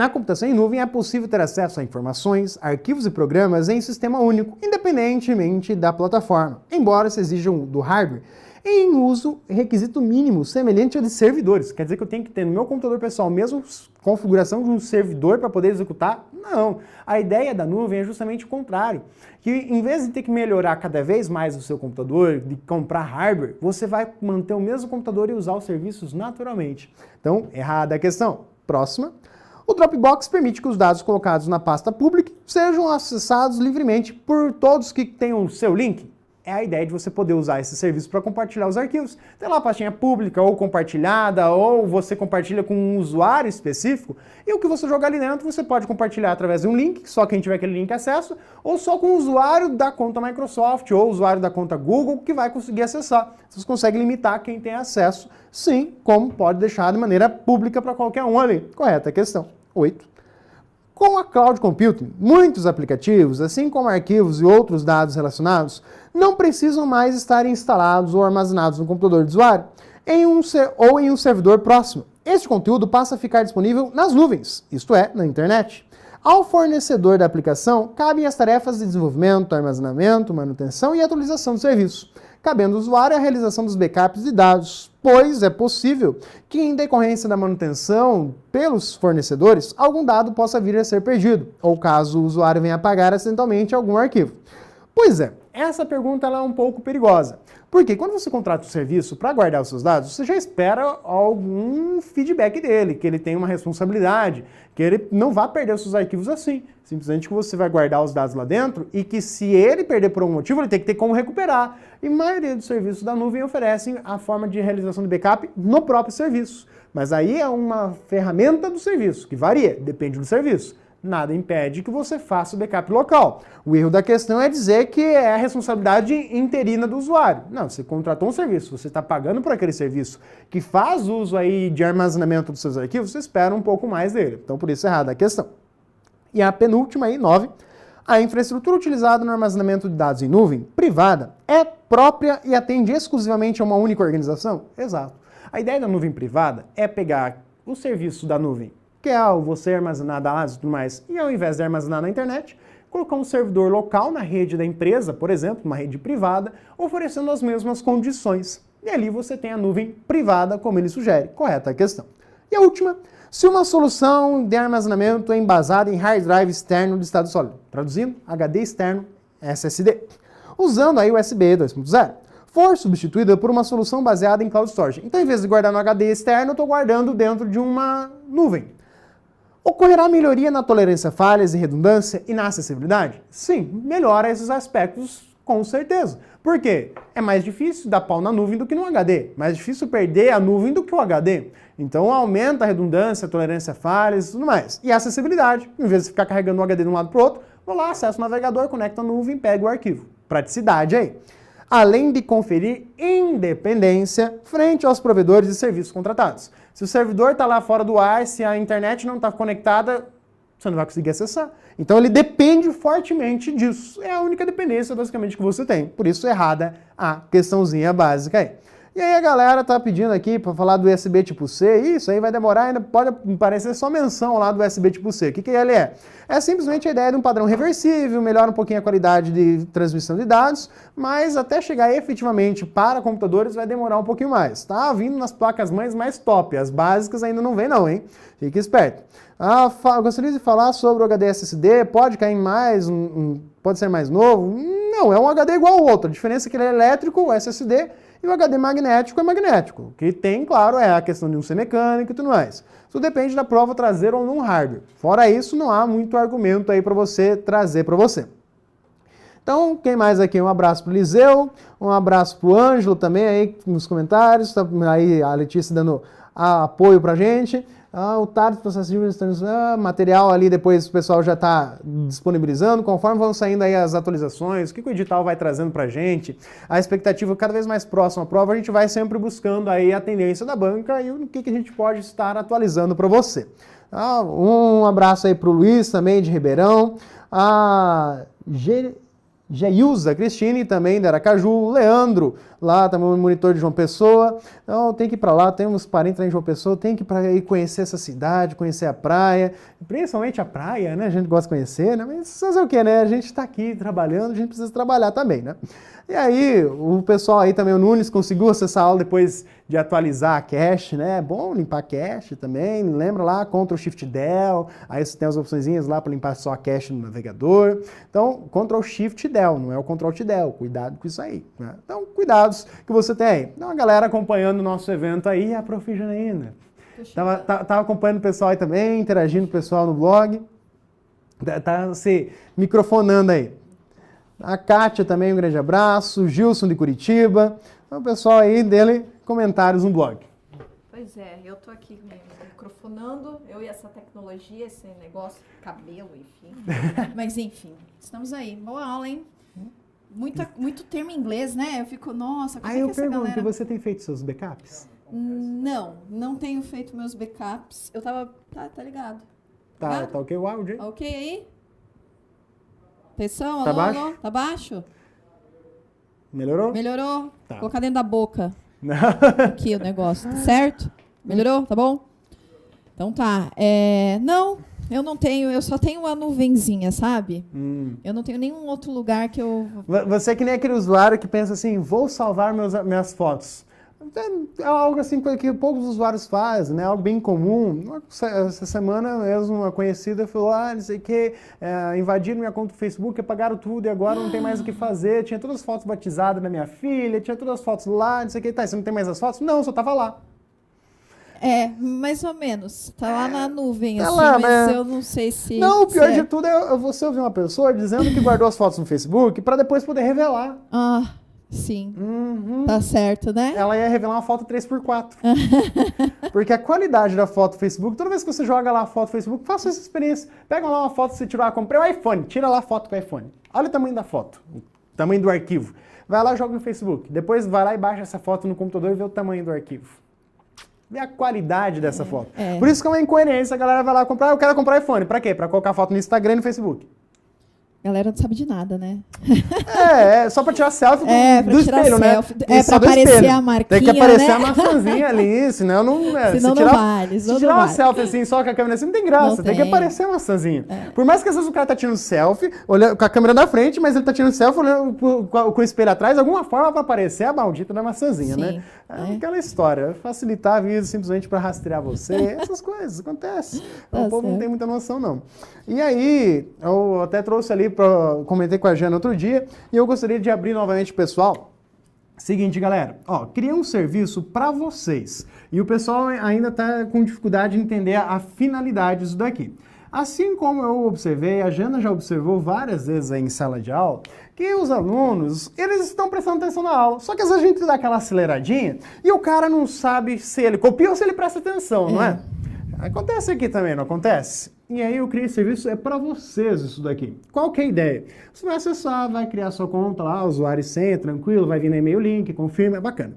Na computação em nuvem é possível ter acesso a informações, arquivos e programas em sistema único, independentemente da plataforma, embora se exijam do hardware em uso requisito mínimo semelhante ao de servidores. Quer dizer que eu tenho que ter no meu computador pessoal a mesma configuração de um servidor para poder executar? Não. A ideia da nuvem é justamente o contrário. Que em vez de ter que melhorar cada vez mais o seu computador, de comprar hardware, você vai manter o mesmo computador e usar os serviços naturalmente. Então, errada a questão. Próxima. O Dropbox permite que os dados colocados na pasta pública sejam acessados livremente por todos que tenham o seu link. É a ideia de você poder usar esse serviço para compartilhar os arquivos. Tem lá a pastinha pública ou compartilhada, ou você compartilha com um usuário específico, e o que você jogar ali dentro você pode compartilhar através de um link, só quem tiver aquele link acesso, ou só com o usuário da conta Microsoft ou o usuário da conta Google que vai conseguir acessar. Você consegue limitar quem tem acesso, sim, como pode deixar de maneira pública para qualquer um ali. Correta a questão. 8. Com a Cloud Computing, muitos aplicativos, assim como arquivos e outros dados relacionados, não precisam mais estar instalados ou armazenados no computador do usuário ou em um servidor próximo. Este conteúdo passa a ficar disponível nas nuvens, isto é, na internet. Ao fornecedor da aplicação, cabem as tarefas de desenvolvimento, armazenamento, manutenção e atualização do serviço, cabendo ao usuário a realização dos backups de dados, pois é possível que, em decorrência da manutenção pelos fornecedores, algum dado possa vir a ser perdido, ou caso o usuário venha apagar acidentalmente algum arquivo. Pois é, essa pergunta ela é um pouco perigosa, porque quando você contrata um serviço para guardar os seus dados, você já espera algum feedback dele, que ele tenha uma responsabilidade, que ele não vá perder os seus arquivos assim. Simplesmente que você vai guardar os dados lá dentro e que se ele perder por algum motivo, ele tem que ter como recuperar. E a maioria dos serviços da nuvem oferecem a forma de realização de backup no próprio serviço. Mas aí é uma ferramenta do serviço, que varia, depende do serviço. Nada impede que você faça o backup local. O erro da questão é dizer que é a responsabilidade interina do usuário. Não, você contratou um serviço, você está pagando por aquele serviço que faz uso aí de armazenamento dos seus arquivos, você espera um pouco mais dele. Então, por isso, é errada a questão. E a penúltima aí, 9. A infraestrutura utilizada no armazenamento de dados em nuvem privada é própria e atende exclusivamente a uma única organização? Exato. A ideia da nuvem privada é pegar o serviço da nuvem, que é você armazenar dados e tudo mais, e ao invés de armazenar na internet, colocar um servidor local na rede da empresa, por exemplo, uma rede privada, oferecendo as mesmas condições. E ali você tem a nuvem privada, como ele sugere. Correta a questão. E a última, se uma solução de armazenamento é embasada em hard drive externo de estado sólido, traduzindo, HD externo, SSD, usando aí USB 2.0, for substituída por uma solução baseada em cloud storage. Então, em vez de guardar no HD externo, eu estou guardando dentro de uma nuvem. Ocorrerá melhoria na tolerância a falhas e redundância e na acessibilidade? Sim, melhora esses aspectos com certeza. Por quê? É mais difícil dar pau na nuvem do que no HD. Mais difícil perder a nuvem do que o HD. Então aumenta a redundância, a tolerância a falhas e tudo mais. E a acessibilidade. Em vez de ficar carregando o HD de um lado para o outro, vou lá, acesso o navegador, conecta a nuvem e pega o arquivo. Praticidade aí. Além de conferir independência frente aos provedores de serviços contratados. Se o servidor está lá fora do ar, se a internet não está conectada, você não vai conseguir acessar. Então ele depende fortemente disso. É a única dependência, basicamente, que você tem. Por isso, errada a questãozinha básica aí. E aí a galera tá pedindo aqui para falar do USB tipo C, isso aí vai demorar, ainda pode parecer só menção lá do USB tipo C. O que ele é? É simplesmente a ideia de um padrão reversível, melhora um pouquinho a qualidade de transmissão de dados, mas até chegar efetivamente para computadores vai demorar um pouquinho mais. Tá vindo nas placas-mães mais top, as básicas ainda não vem não, hein? Fique esperto. Gostaria de falar sobre o HD SSD, pode cair mais, pode ser mais novo? Não, é um HD igual ao outro, a diferença é que ele é elétrico, o SSD, e o HD magnético é magnético. O que tem, claro, é a questão de um ser mecânico e tudo mais. Isso depende da prova trazer ou não hardware. Fora isso, não há muito argumento aí para você trazer para você. Então, quem mais aqui? Um abraço para o Eliseu, um abraço para o Ângelo também aí nos comentários, tá aí a Letícia dando apoio para a gente. O Tardo, material ali depois o pessoal já está disponibilizando, conforme vão saindo aí as atualizações, o que o edital vai trazendo para a gente, a expectativa cada vez mais próxima à prova, a gente vai sempre buscando aí a tendência da banca e o que a gente pode estar atualizando para você. Um abraço aí para o Luiz também, de Ribeirão, a Geilza Cristine, também da Aracaju, Leandro, lá também o monitor de João Pessoa. Então tem que ir para lá, temos parentes lá em João Pessoa, tem que ir conhecer essa cidade, conhecer a praia, principalmente a praia, né? A gente gosta de conhecer, né? Mas fazer o quê, né? A gente está aqui trabalhando, a gente precisa trabalhar também, né? E aí, o pessoal aí também, o Nunes, conseguiu acessar a aula depois de atualizar a cache, né? É bom limpar a cache também, lembra lá, Ctrl Shift Del, aí você tem as opções lá para limpar só a cache no navegador. Então, Ctrl Shift Del, não é o Ctrl T Del, cuidado com isso aí, né? Então, cuidados que você tem aí. Então, a galera acompanhando o nosso evento aí, a Prof. Janaína. Tava acompanhando o pessoal aí também, interagindo com o pessoal no blog. Tá se microfonando aí. A Kátia também, um grande abraço. Gilson de Curitiba. Então, o pessoal aí dele, comentários no blog. Pois é, eu tô aqui me microfonando, eu e essa tecnologia, esse negócio, cabelo, enfim. Mas enfim, estamos aí. Boa aula, hein? Muito termo em inglês, né? Eu fico, nossa, como é que essa galera... Aí eu pergunto, você tem feito seus backups? Não tenho feito meus backups. Eu tava... Tá ligado. Tá ok o áudio aí? Tá ok aí? Atenção, Tá alô, baixo? alô? Tá baixo? Melhorou? Melhorou? Tá. Colocar dentro da boca. Não. Aqui o negócio, certo? Melhorou? Tá bom? Então tá. Não, eu não tenho, eu só tenho uma nuvenzinha, sabe? Eu não tenho nenhum outro lugar que eu... Você é que nem aquele usuário que pensa assim, vou salvar minhas fotos. É algo assim que poucos usuários fazem, né? Algo bem comum. Essa semana mesmo uma conhecida falou, não sei o que, invadiram minha conta do Facebook, apagaram tudo e agora não tem mais o que fazer. Tinha todas as fotos batizadas da minha filha, tinha todas as fotos lá, não sei o que. Tá, você não tem mais as fotos? Não, só tava lá. Mais ou menos. Tá lá na nuvem, tá assim, lá, mas né? eu não sei se... Não, o pior de tudo é você ouvir uma pessoa dizendo que guardou as fotos no Facebook para depois poder revelar. Sim, tá certo, né? Ela ia revelar uma foto 3x4. Porque a qualidade da foto do Facebook, toda vez que você joga lá a foto do Facebook, faça essa experiência. Pega lá uma foto que você tirou, comprei o iPhone, tira lá a foto com o iPhone. Olha o tamanho da foto, o tamanho do arquivo. Vai lá e joga no Facebook. Depois vai lá e baixa essa foto no computador e vê o tamanho do arquivo. Vê a qualidade dessa foto. Por isso que é uma incoerência, a galera vai lá comprar, eu quero comprar iPhone. Pra quê? Pra colocar foto no Instagram e no Facebook. A galera não sabe de nada, né? Só pra tirar selfie pra do tirar espelho, selfie. né? Pra aparecer a marquinha, tem que aparecer, né? a maçãzinha ali, senão não... Senão não vale. Se tirar uma selfie assim, só com a câmera assim, não tem graça. Não tem que aparecer a maçãzinha. Por mais que às vezes o cara tá tirando selfie, olhando com a câmera na frente, mas ele tá tirando selfie olhando com o espelho atrás, alguma forma pra aparecer a maldita da maçãzinha, né? Aquela história, facilitar a vida simplesmente pra rastrear você, essas coisas, acontece. O povo não tem muita noção, não. E aí, eu até trouxe ali, comentei com a Jana outro dia, e eu gostaria de abrir novamente, pessoal. Seguinte, galera, criei um serviço para vocês, e o pessoal ainda está com dificuldade de entender a finalidade disso daqui. Assim como eu observei, a Jana já observou várias vezes aí em sala de aula, que os alunos, eles estão prestando atenção na aula, só que às vezes a gente dá aquela aceleradinha, e o cara não sabe se ele copia ou se ele presta atenção, não é? Acontece aqui também, não acontece? E aí eu criei esse serviço, é para vocês isso daqui. Qual que é a ideia? Você vai acessar, vai criar sua conta lá, usuário e senha, tranquilo, vai vir no e-mail link, confirma, é bacana.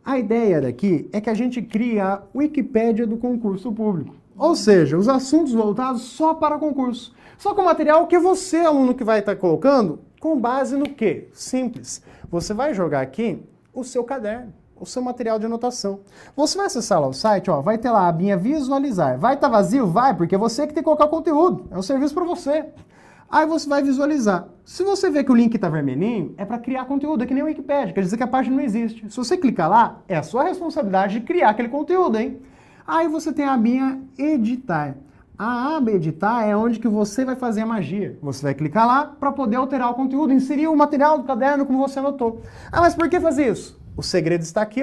A ideia daqui é que a gente crie a Wikipédia do concurso público. Ou seja, os assuntos voltados só para concurso. Só com material que você, aluno, que vai estar colocando, com base no quê? Simples. Você vai jogar aqui o seu caderno, o seu material de anotação. Você vai acessar lá o site, vai ter lá a abinha visualizar. Vai estar vazio? Vai, porque é você que tem que colocar o conteúdo. É um serviço para você. Aí você vai visualizar. Se você vê que o link está vermelhinho, é para criar conteúdo, é que nem o Wikipedia, quer dizer que a página não existe. Se você clicar lá, é a sua responsabilidade de criar aquele conteúdo, hein? Aí você tem a abinha editar. A aba editar é onde que você vai fazer a magia. Você vai clicar lá para poder alterar o conteúdo, inserir o material do caderno como você anotou. Mas por que fazer isso? O segredo está aqui,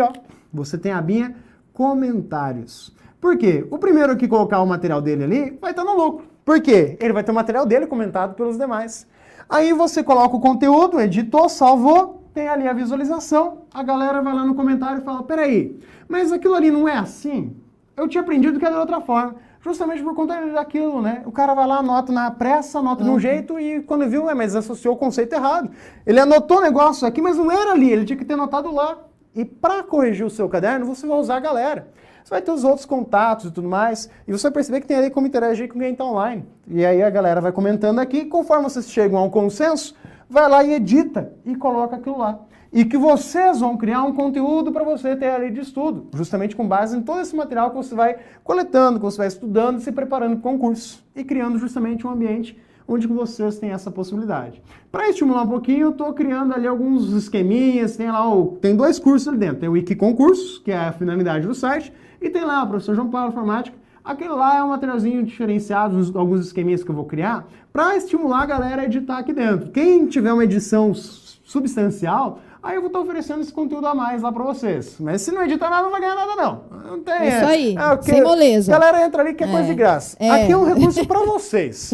Você tem a abinha comentários. Por quê? O primeiro que colocar o material dele ali vai estar no lucro. Por quê? Ele vai ter o material dele comentado pelos demais. Aí você coloca o conteúdo, editou, salvou, tem ali a visualização, a galera vai lá no comentário e fala, peraí, mas aquilo ali não é assim? Eu tinha aprendido que era de outra forma. Justamente por conta daquilo, né? O cara vai lá, anota na pressa, anota de um jeito e quando viu, mas associou o conceito errado. Ele anotou o negócio aqui, mas não era ali, ele tinha que ter anotado lá. E para corrigir o seu caderno, você vai usar a galera. Você vai ter os outros contatos e tudo mais, e você vai perceber que tem ali como interagir com quem está online. E aí a galera vai comentando aqui, conforme vocês chegam a um consenso, vai lá e edita e coloca aquilo lá. E que vocês vão criar um conteúdo para você ter ali de estudo, justamente com base em todo esse material que você vai coletando, que você vai estudando, se preparando para o concurso e criando justamente um ambiente onde vocês têm essa possibilidade. Para estimular um pouquinho, eu estou criando ali alguns esqueminhas, tem 2 cursos ali dentro, tem o Wiki Concurso, que é a finalidade do site, e tem lá o professor João Paulo Informática. Aquele lá é um materialzinho diferenciado, alguns esqueminhas que eu vou criar, para estimular a galera a editar aqui dentro. Quem tiver uma edição substancial, aí eu vou estar oferecendo esse conteúdo a mais lá para vocês. Mas se não editar nada, não vai ganhar nada, não. Não tem. É isso aí, sem moleza. A galera entra ali que é coisa de graça. Aqui é um recurso para vocês.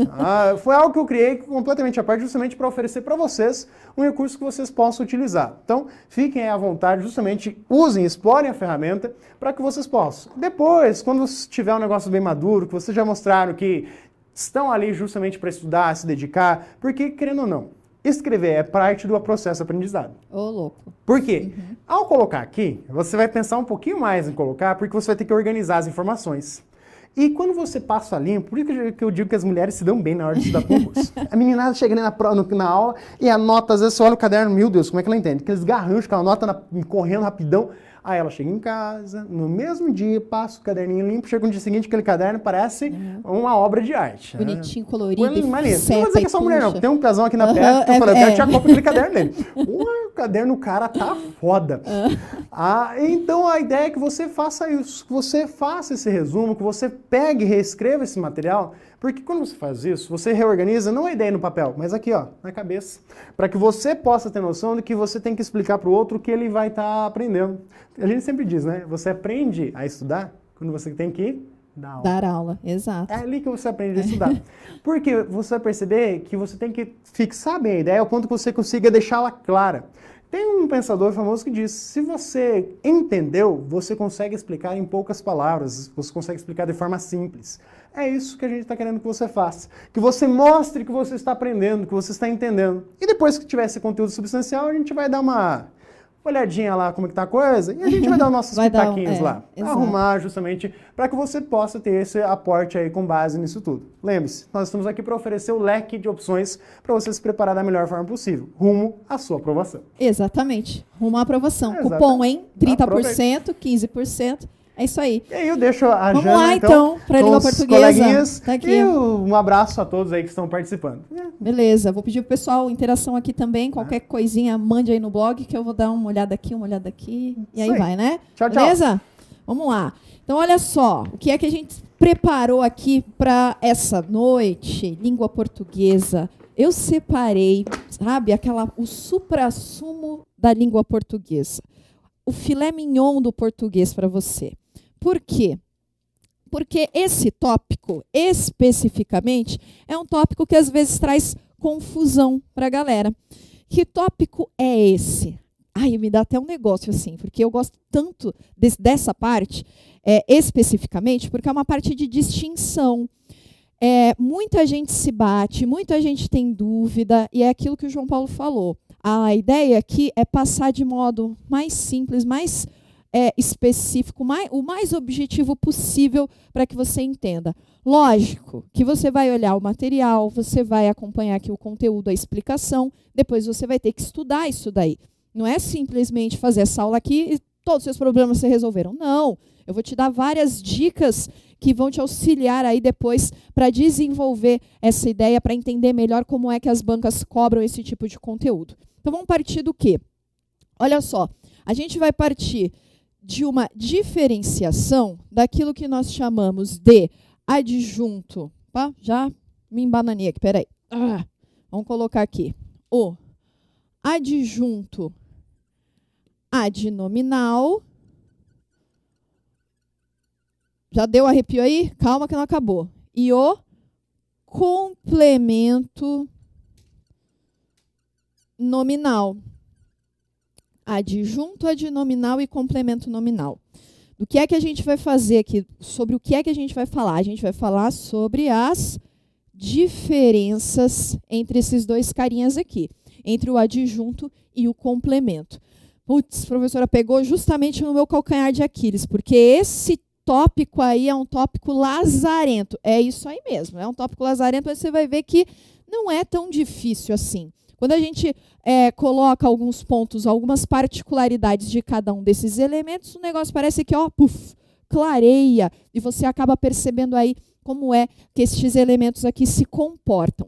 Foi algo que eu criei completamente à parte, justamente para oferecer para vocês um recurso que vocês possam utilizar. Então, fiquem à vontade, justamente usem, explorem a ferramenta para que vocês possam. Depois, quando tiver um negócio bem maduro, que vocês já mostraram que estão ali justamente para estudar, se dedicar, porque, querendo ou não, escrever é parte do processo de aprendizado. Ô, louco. Por quê? Ao colocar aqui, você vai pensar um pouquinho mais em colocar, porque você vai ter que organizar as informações. E quando você passa a limpo, por isso que eu digo que as mulheres se dão bem na hora de estudar concurso. A meninada chega ali na aula e anota, às vezes você olha o caderno, meu Deus, como é que ela entende? Aqueles garranchos que ela anota correndo rapidão. Aí ela chega em casa, no mesmo dia, passa o caderninho limpo, chega no dia seguinte, aquele caderno parece uma obra de arte. Bonitinho, colorido, Não vou dizer que é só puxa. mulher, não. Tem um pezão aqui na testa, que eu falei, eu quero tirar cópia daquele caderno dele. O caderno, o cara tá foda. Então a ideia é que você faça isso, que você faça esse resumo, que você pegue e reescreva esse material, porque quando você faz isso, você reorganiza não a ideia no papel, mas aqui, ó, na cabeça, para que você possa ter noção de que você tem que explicar para o outro o que ele vai estar aprendendo. A gente sempre diz, né? Você aprende a estudar quando você tem que dar aula. Dar aula, exato. É ali que você aprende a estudar. Porque você vai perceber que você tem que fixar bem a ideia ao ponto que você consiga deixá-la clara. Tem um pensador famoso que diz, se você entendeu, você consegue explicar em poucas palavras, você consegue explicar de forma simples. É isso que a gente está querendo que você faça. Que você mostre que você está aprendendo, que você está entendendo. E depois que tiver esse conteúdo substancial, a gente vai dar uma olhadinha lá como que tá a coisa e a gente vai dar os nossos pitaquinhos lá. Arrumar justamente para que você possa ter esse aporte aí com base nisso tudo. Lembre-se, nós estamos aqui para oferecer o leque de opções para você se preparar da melhor forma possível, rumo à sua aprovação. Exatamente, rumo à aprovação. Cupom, hein? 30%, 15%. É isso aí. E aí eu deixo a Vamos Jana, lá, então, para a língua portuguesa. Tá aqui. E um abraço a todos aí que estão participando. Beleza, vou pedir pro pessoal interação aqui também. Qualquer coisinha, mande aí no blog que eu vou dar uma olhada aqui, E aí vai, né? Tchau, tchau. Beleza? Vamos lá. Então, olha só, o que é que a gente preparou aqui para essa noite, língua portuguesa. Eu separei, sabe, o suprassumo da língua portuguesa. O filé mignon do português para você. Por quê? Porque esse tópico, especificamente, é um tópico que às vezes traz confusão para a galera. Que tópico é esse? Ai, me dá até um negócio assim, porque eu gosto tanto dessa parte, especificamente, porque é uma parte de distinção. Muita gente se bate, muita gente tem dúvida, e é aquilo que o João Paulo falou. A ideia aqui é passar de modo mais simples, mais específico, o mais objetivo possível para que você entenda. Lógico que você vai olhar o material, você vai acompanhar aqui o conteúdo, a explicação, depois você vai ter que estudar isso daí. Não é simplesmente fazer essa aula aqui e todos os seus problemas se resolveram. Não, eu vou te dar várias dicas que vão te auxiliar aí depois para desenvolver essa ideia, para entender melhor como é que as bancas cobram esse tipo de conteúdo. Então vamos partir do quê? Olha só, a gente vai partir de uma diferenciação daquilo que nós chamamos de adjunto. Opa, já me embananei aqui, peraí. Vamos colocar aqui o adjunto adnominal. Já deu arrepio aí? Calma que não acabou. E o complemento nominal. Adjunto adnominal e complemento nominal. Do que é que a gente vai fazer aqui? Sobre o que é que a gente vai falar? A gente vai falar sobre as diferenças entre esses dois carinhas aqui. Entre o adjunto e o complemento. Putz, professora, pegou justamente no meu calcanhar de Aquiles, porque esse tópico aí é um tópico lazarento. É isso aí mesmo, é um tópico lazarento, mas você vai ver que não é tão difícil assim. Quando a gente coloca alguns pontos, algumas particularidades de cada um desses elementos, o negócio parece que, clareia, e você acaba percebendo aí como é que estes elementos aqui se comportam.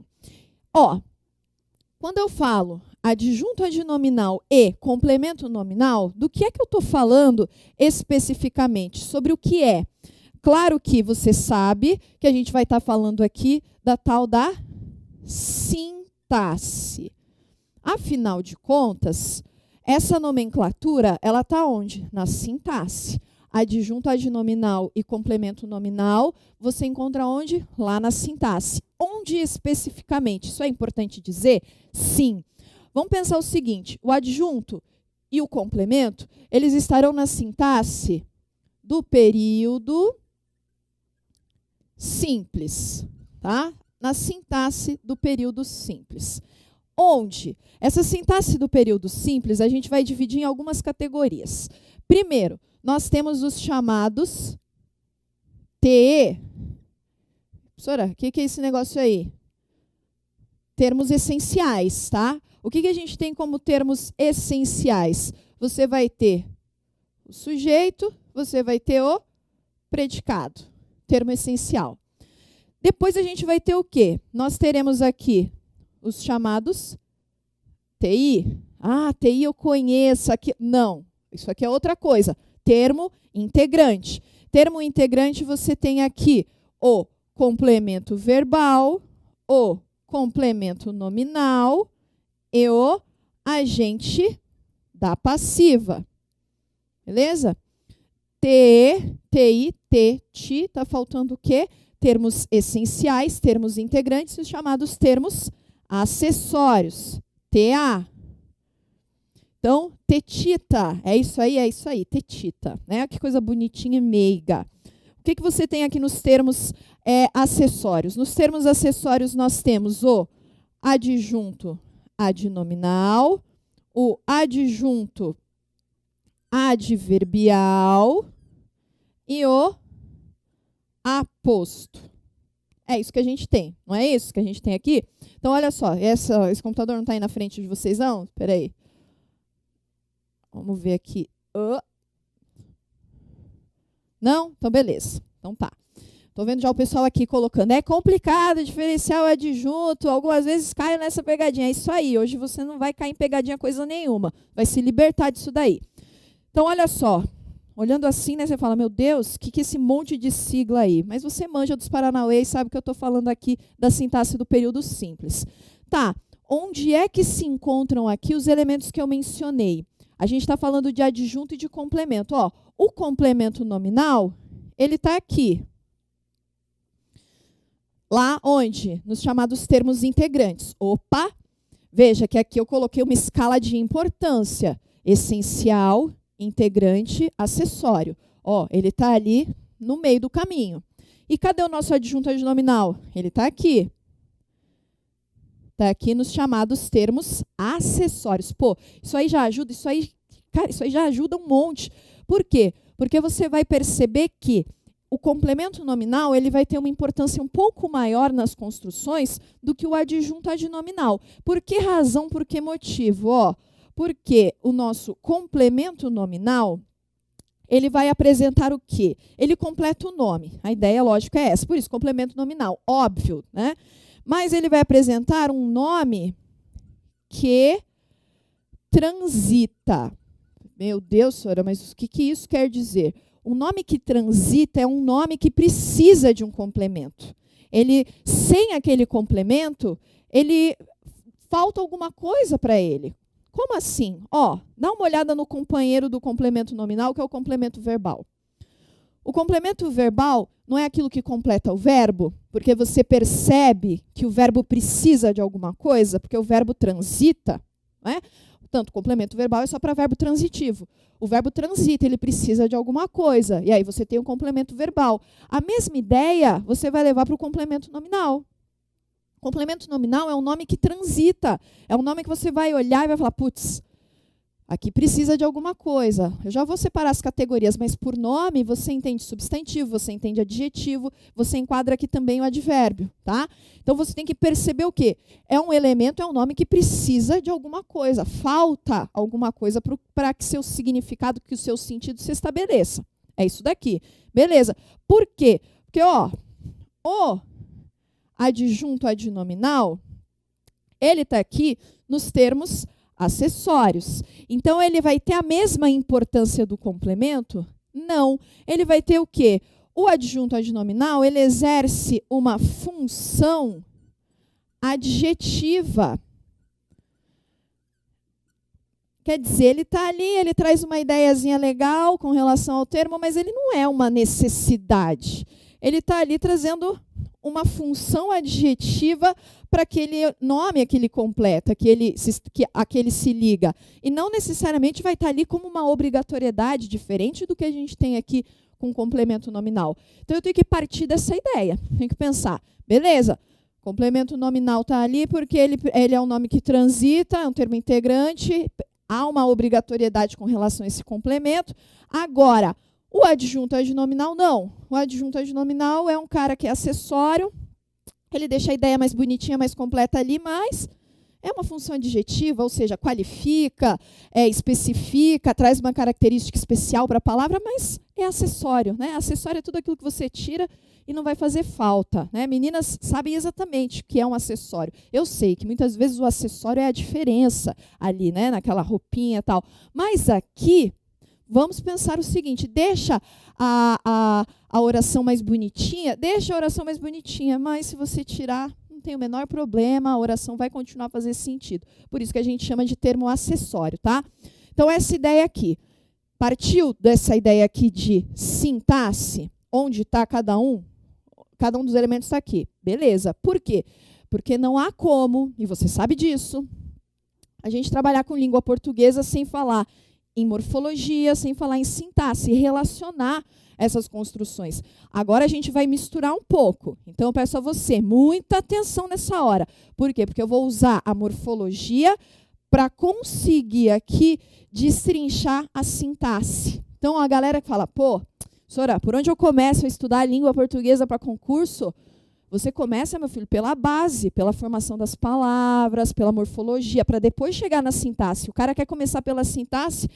Quando eu falo adjunto adnominal e complemento nominal, do que é que eu estou falando especificamente? Sobre o que é? Claro que você sabe que a gente vai estar falando aqui da tal da sintaxe. Afinal de contas, essa nomenclatura, ela está onde? Na sintaxe. Adjunto adnominal e complemento nominal, você encontra onde? Lá na sintaxe. Onde especificamente? Isso é importante dizer? Sim. Vamos pensar o seguinte, o adjunto e o complemento, eles estarão na sintaxe do período simples, tá? Na sintaxe do período simples. Onde? Essa sintaxe do período simples, a gente vai dividir em algumas categorias. Primeiro, nós temos os chamados TE. Professora, o que é esse negócio aí? Termos essenciais, tá? O que a gente tem como termos essenciais? Você vai ter o sujeito, você vai ter o predicado, termo essencial. Depois a gente vai ter o quê? Nós teremos aqui os chamados TI. TI eu conheço aqui. Não, isso aqui é outra coisa. Termo integrante. Termo integrante você tem aqui o complemento verbal, o complemento nominal e o agente da passiva. Beleza? TI, TI, tá faltando o quê? Termos essenciais, termos integrantes, os chamados termos acessórios. TA. Então, tetita, é isso aí, tetita, né? Que coisa bonitinha e meiga. O que você tem aqui nos termos acessórios? Nos termos acessórios nós temos o adjunto adnominal, o adjunto adverbial e o aposto. É isso que a gente tem, não é isso que a gente tem aqui? Então, olha só, esse computador não está aí na frente de vocês, não? Espera aí. Vamos ver aqui. Não? Então, beleza. Então, tá. Estou vendo já o pessoal aqui colocando. É complicado diferenciar o adjunto. Algumas vezes cai nessa pegadinha. É isso aí. Hoje você não vai cair em pegadinha coisa nenhuma. Vai se libertar disso daí. Então, olha só. Olhando assim, né, você fala, meu Deus, o que é esse monte de sigla aí? Mas você manja dos Paranauê e sabe que eu estou falando aqui da sintaxe do período simples. Tá. Onde é que se encontram aqui os elementos que eu mencionei? A gente está falando de adjunto e de complemento. O complemento nominal, ele está aqui. Lá onde? Nos chamados termos integrantes. Opa! Veja que aqui eu coloquei uma escala de importância. Essencial, integrante, acessório. Ele está ali no meio do caminho. E cadê o nosso adjunto adnominal? Ele está aqui. Está aqui nos chamados termos acessórios. Pô, isso aí já ajuda, isso aí já ajuda um monte. Por quê? Porque você vai perceber que o complemento nominal ele vai ter uma importância um pouco maior nas construções do que o adjunto adnominal. Por que razão, por que motivo? Porque o nosso complemento nominal ele vai apresentar o quê? Ele completa o nome. A ideia lógica é essa. Por isso, complemento nominal, óbvio, né? Mas ele vai apresentar um nome que transita. Meu Deus, senhora, mas o que isso quer dizer? Um nome que transita é um nome que precisa de um complemento. Sem aquele complemento, falta alguma coisa para ele. Como assim? Dá uma olhada no companheiro do complemento nominal, que é o complemento verbal. O complemento verbal não é aquilo que completa o verbo, porque você percebe que o verbo precisa de alguma coisa, porque o verbo transita, não é? Portanto, o complemento verbal é só para verbo transitivo. O verbo transita, ele precisa de alguma coisa, e aí você tem o complemento verbal. A mesma ideia você vai levar para o complemento nominal. Complemento nominal é um nome que transita, é um nome que você vai olhar e vai falar, putz, Aqui precisa de alguma coisa. Eu já vou separar as categorias, mas por nome você entende substantivo, você entende adjetivo, você enquadra aqui também o advérbio, tá? Então você tem que perceber o quê? É um elemento, é um nome que precisa de alguma coisa. Falta alguma coisa para que seu significado, que o seu sentido se estabeleça. É isso daqui. Beleza. Por quê? Porque, ó, o adjunto adnominal, ele está aqui nos termos acessórios. Então, ele vai ter a mesma importância do complemento? Não. Ele vai ter o quê? O adjunto adnominal, ele exerce uma função adjetiva. Quer dizer, ele está ali, ele traz uma ideiazinha legal com relação ao termo, mas ele não é uma necessidade. Ele está ali trazendo uma função adjetiva para aquele nome a que ele completa, a que ele se liga. E não necessariamente vai estar ali como uma obrigatoriedade, diferente do que a gente tem aqui com complemento nominal. Então, eu tenho que partir dessa ideia. Tenho que pensar, beleza, complemento nominal está ali porque ele é um nome que transita, é um termo integrante, há uma obrigatoriedade com relação a esse complemento. Agora, o adjunto adnominal, não. O adjunto adnominal é um cara que é acessório, ele deixa a ideia mais bonitinha, mais completa ali, mas é uma função adjetiva, ou seja, qualifica, especifica, traz uma característica especial para a palavra, mas é acessório, né? Acessório é tudo aquilo que você tira e não vai fazer falta, né? Meninas sabem exatamente o que é um acessório. Eu sei que muitas vezes o acessório é a diferença ali, né? Naquela roupinha e tal. Mas aqui, vamos pensar o seguinte, deixa a oração mais bonitinha, mas se você tirar, não tem o menor problema, a oração vai continuar a fazer sentido. Por isso que a gente chama de termo acessório, tá? Então, essa ideia aqui, partiu dessa ideia aqui de sintaxe, onde está cada um dos elementos está aqui. Beleza. Por quê? Porque não há como, e você sabe disso, a gente trabalhar com língua portuguesa sem falar em morfologia, sem falar em sintaxe, relacionar essas construções. Agora a gente vai misturar um pouco. Então, eu peço a você muita atenção nessa hora. Por quê? Porque eu vou usar a morfologia para conseguir aqui destrinchar a sintaxe. Então, a galera que fala, pô, Sora, por onde eu começo a estudar a língua portuguesa para concurso? Você começa, meu filho, pela base, pela formação das palavras, pela morfologia, para depois chegar na sintaxe. O cara quer começar pela sintaxe,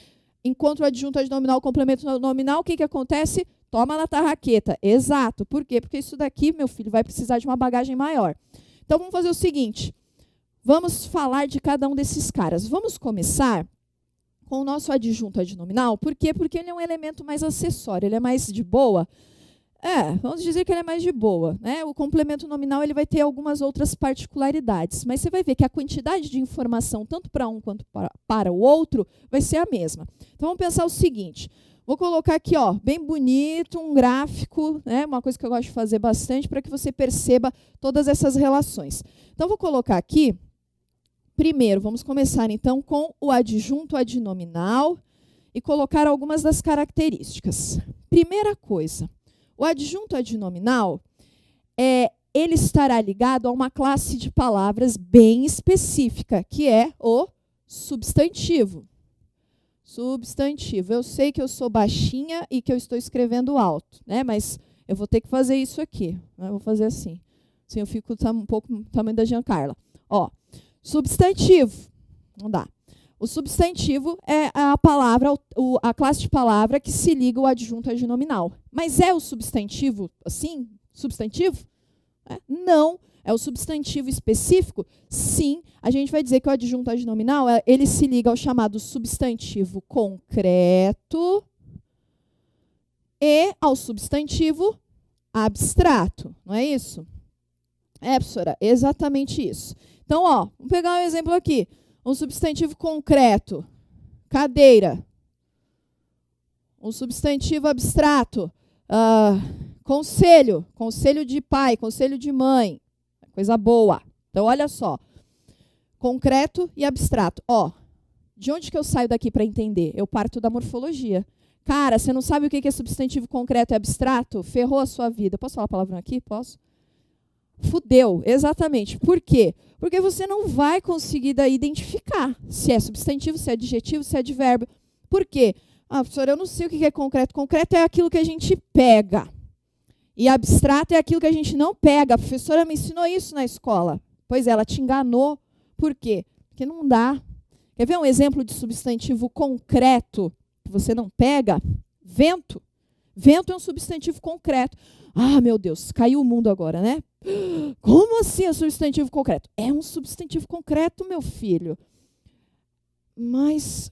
encontra o adjunto adnominal, o complemento nominal, o que acontece? Toma na tarraqueta. Exato. Por quê? Porque isso daqui, meu filho, vai precisar de uma bagagem maior. Então, vamos fazer o seguinte. Vamos falar de cada um desses caras. Vamos começar com o nosso adjunto adnominal. Por quê? Porque ele é um elemento mais acessório, ele é mais de boa. Vamos dizer que ele é mais de boa, né? O complemento nominal ele vai ter algumas outras particularidades, mas você vai ver que a quantidade de informação, tanto para um quanto para o outro, vai ser a mesma. Então, vamos pensar o seguinte. Vou colocar aqui, ó, bem bonito, um gráfico, né? Uma coisa que eu gosto de fazer bastante para que você perceba todas essas relações. Então, vou colocar aqui, primeiro, vamos começar então com o adjunto adnominal e colocar algumas das características. Primeira coisa, o adjunto adnominal, ele estará ligado a uma classe de palavras bem específica, que é o substantivo. Substantivo. Eu sei que eu sou baixinha e que eu estou escrevendo alto, né? Mas eu vou ter que fazer isso aqui. Né? Eu vou fazer assim. Assim eu fico um pouco do tamanho da Giancarla. Ó, substantivo. Não dá. O substantivo é a palavra, a classe de palavra que se liga ao adjunto adnominal. Mas é o substantivo assim? Substantivo? Não. É o substantivo específico? Sim. A gente vai dizer que o adjunto adnominal ele se liga ao chamado substantivo concreto e ao substantivo abstrato. Não é isso? Professora, exatamente isso. Então, ó, vamos pegar um exemplo aqui. Um substantivo concreto, cadeira. Um substantivo abstrato, conselho. Conselho de pai, conselho de mãe. Coisa boa. Então, olha só. Concreto e abstrato. Ó, de onde que eu saio daqui para entender? Eu parto da morfologia. Cara, você não sabe o que é substantivo concreto e abstrato? Ferrou a sua vida. Posso falar palavrão aqui? Posso? Fudeu, exatamente. Por quê? Porque você não vai conseguir daí identificar se é substantivo, se é adjetivo, se é advérbio. Por quê? Ah, professora, eu não sei o que é concreto. Concreto é aquilo que a gente pega. E abstrato é aquilo que a gente não pega. A professora me ensinou isso na escola. Pois é, ela te enganou. Por quê? Porque não dá. Quer ver um exemplo de substantivo concreto que você não pega? Vento. Vento é um substantivo concreto. Ah, meu Deus, caiu o mundo agora, né? Como assim é substantivo concreto? É um substantivo concreto, meu filho. Mas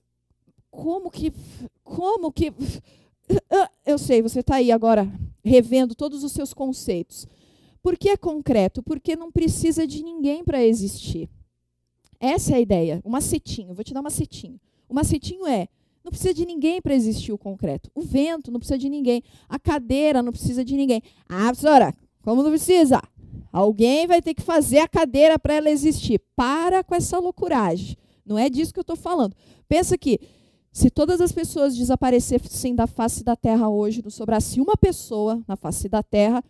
como que... Eu sei, você está aí agora revendo todos os seus conceitos. Por que é concreto? Porque não precisa de ninguém para existir. Essa é a ideia. Um macetinho, vou te dar um macetinho. O macetinho não precisa de ninguém para existir o concreto. O vento não precisa de ninguém. A cadeira não precisa de ninguém. Ah, professora, como não precisa? Alguém vai ter que fazer a cadeira para ela existir. Para com essa loucuragem. Não é disso que eu estou falando. Pensa que se todas as pessoas desaparecessem da face da Terra hoje, não sobrasse uma pessoa na face da Terra,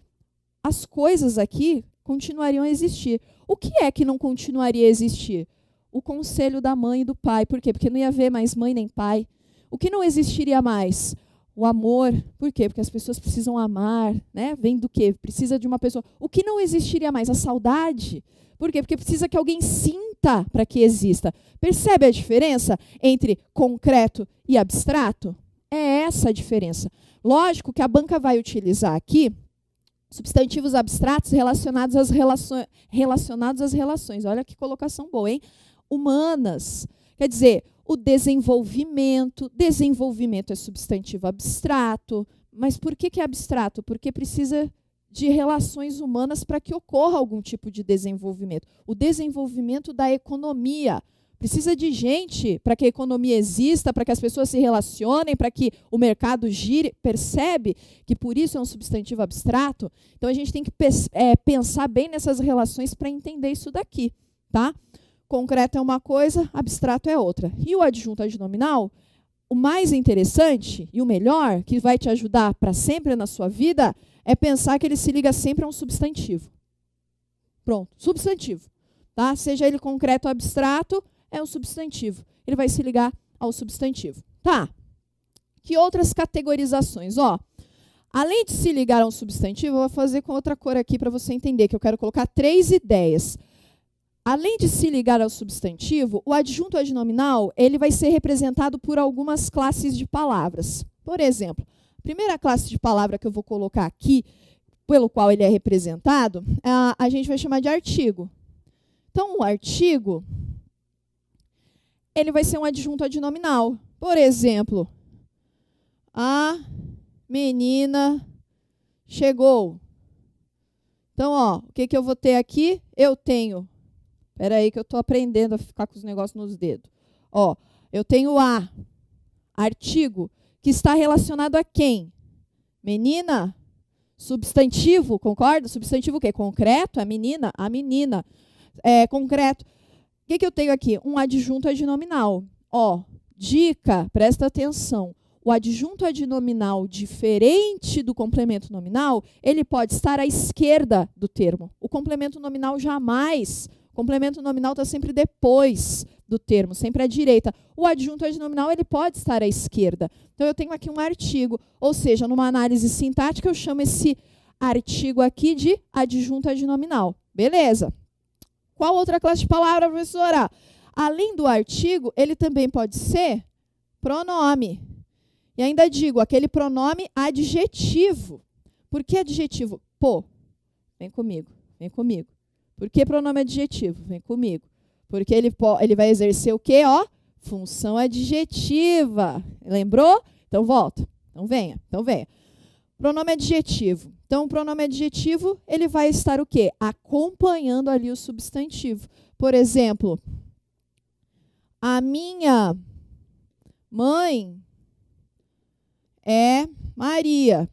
as coisas aqui continuariam a existir. O que é que não continuaria a existir? O conselho da mãe e do pai. Por quê? Porque não ia haver mais mãe nem pai. O que não existiria mais? O amor. Por quê? Porque as pessoas precisam amar, né? Vem do quê? Precisa de uma pessoa. O que não existiria mais? A saudade. Por quê? Porque precisa que alguém sinta para que exista. Percebe a diferença entre concreto e abstrato? É essa a diferença. Lógico que a banca vai utilizar aqui substantivos abstratos relacionados às relações. Olha que colocação boa, hein? Humanas. Quer dizer, o desenvolvimento. Desenvolvimento é substantivo abstrato. Mas por que é abstrato? Porque precisa de relações humanas para que ocorra algum tipo de desenvolvimento. O desenvolvimento da economia. Precisa de gente para que a economia exista, para que as pessoas se relacionem, para que o mercado gire. Percebe que por isso é um substantivo abstrato? Então, a gente tem que pensar bem nessas relações para entender isso daqui. Tá? Concreto é uma coisa, abstrato é outra. E o adjunto adnominal, o mais interessante e o melhor, que vai te ajudar para sempre na sua vida, é pensar que ele se liga sempre a um substantivo. Pronto, substantivo. Tá? Seja ele concreto ou abstrato, é um substantivo. Ele vai se ligar ao substantivo. Tá. Que outras categorizações? Ó, além de se ligar a um substantivo, eu vou fazer com outra cor aqui para você entender, que eu quero colocar 3 ideias. Além de se ligar ao substantivo, o adjunto adnominal ele vai ser representado por algumas classes de palavras. Por exemplo, a primeira classe de palavra que eu vou colocar aqui, pelo qual ele é representado, a gente vai chamar de artigo. Então, o artigo ele vai ser um adjunto adnominal. Por exemplo, a menina chegou. Então, ó, o que eu vou ter aqui? Eu tenho... Espera aí que eu estou aprendendo a ficar com os negócios nos dedos. Ó, eu tenho artigo, que está relacionado a quem? Menina? Substantivo, concorda? Substantivo o quê? Concreto? A menina? A menina. Concreto. O que eu tenho aqui? Um adjunto adnominal. Ó, dica, presta atenção. O adjunto adnominal diferente do complemento nominal, ele pode estar à esquerda do termo. O complemento nominal jamais. O complemento nominal está sempre depois do termo, sempre à direita. O adjunto adnominal ele pode estar à esquerda. Então, eu tenho aqui um artigo. Ou seja, numa análise sintática, eu chamo esse artigo aqui de adjunto adnominal. Beleza. Qual outra classe de palavra, professora? Além do artigo, ele também pode ser pronome. E ainda digo, aquele pronome adjetivo. Por que adjetivo? Pô, vem comigo, vem comigo. Por que pronome adjetivo? Vem comigo. Porque ele vai exercer o quê? Ó, função adjetiva. Lembrou? Então, volta. Então, venha. Pronome adjetivo. Então, o pronome adjetivo, ele vai estar o quê? Acompanhando ali o substantivo. Por exemplo, a minha mãe é Maria.